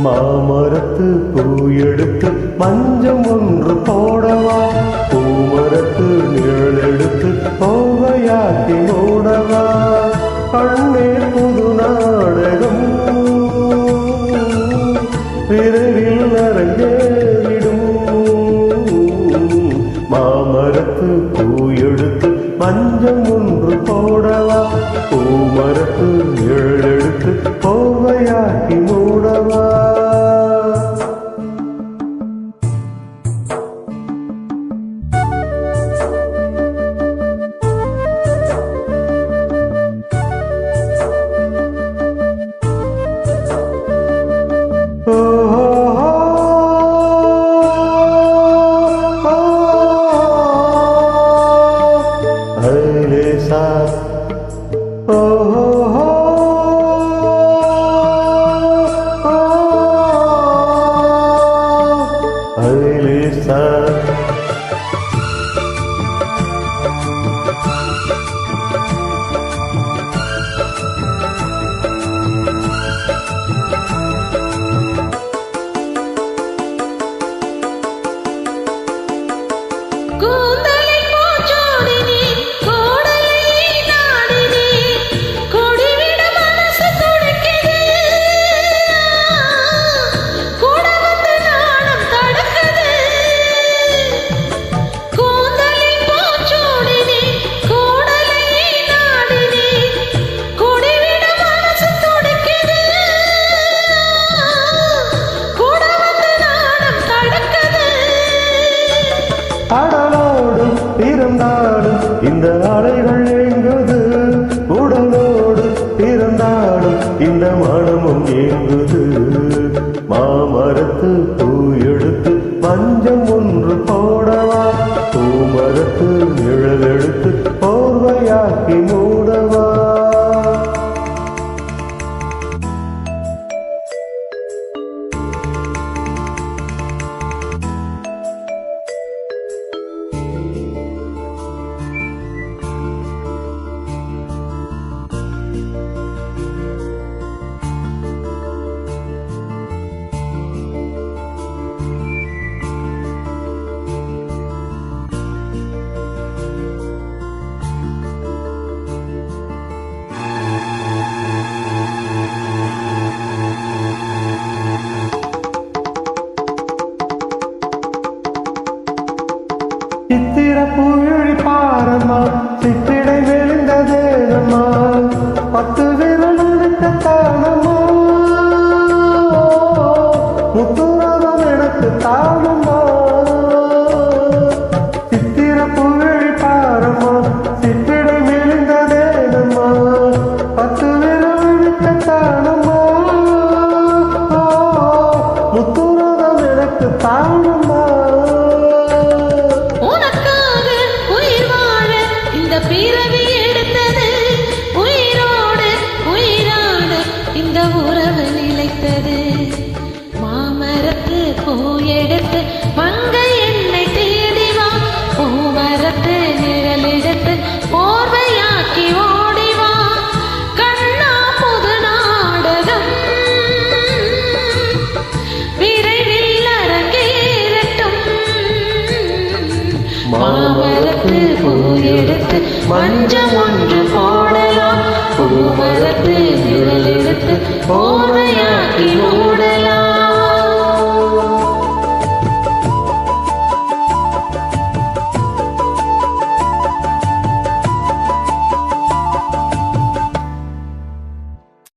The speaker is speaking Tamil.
மாமரத்து பூ எடுத்து மஞ்சம் ஒன்று போடவா, பூமரத்து நிழல் எடுத்து கோவையாக்கி மூடவா, கண்ணே புது நாடகம் விரைவில் அரங்கேறிடும். மாமரத்து பூ எடுத்து மஞ்சம் ஒன்று போடவா, பூமரத்து நிழல் எடுத்து கோவையாக்கி மூடவா. கடலோடு பிறந்தாலும் இந்த அலைகள் ஏங்குது, உடலோடு பிறந்தாலும் இந்த மனமும் ஏங்குது. மாமரத்து பூ எடுத்து மஞ்சம் ஒன்று போடவா, பூமரத்து நிழல் எடுத்து போர்வையாக்கி மூடவா. சித்திர பூழி பாரம்மா, சித்திடை மெலிந்ததேனம்மா, 10 விரல் தானம்மா, முத்துரதம் எனக்கு தானம்மா. சித்திர பூழி பாரம்மா, சித்திடை மெலிந்ததேனம்மா, 10 விரல் தானம்மா, முத்துரதம் எனக்கு தானம்மா. பிறவி எடுத்தது உயிரோடு உயிரான இந்த உறவு நிலைத்தது. மாமரத்து பூ எடுத்து மங்கை என்னை தேடிவா, பூமரத்து நிழல் எடுத்து போர்வையாக்கி ஓடிவா, கண்ணா புது நாடகம் விரைவில் அரங்கேறட்டும். மாமரத்து பூ எடுத்து மஞ்சம் ஒன்று போடலாம், பூமரத்து நிழல் எடுத்து போர்வையாக்கி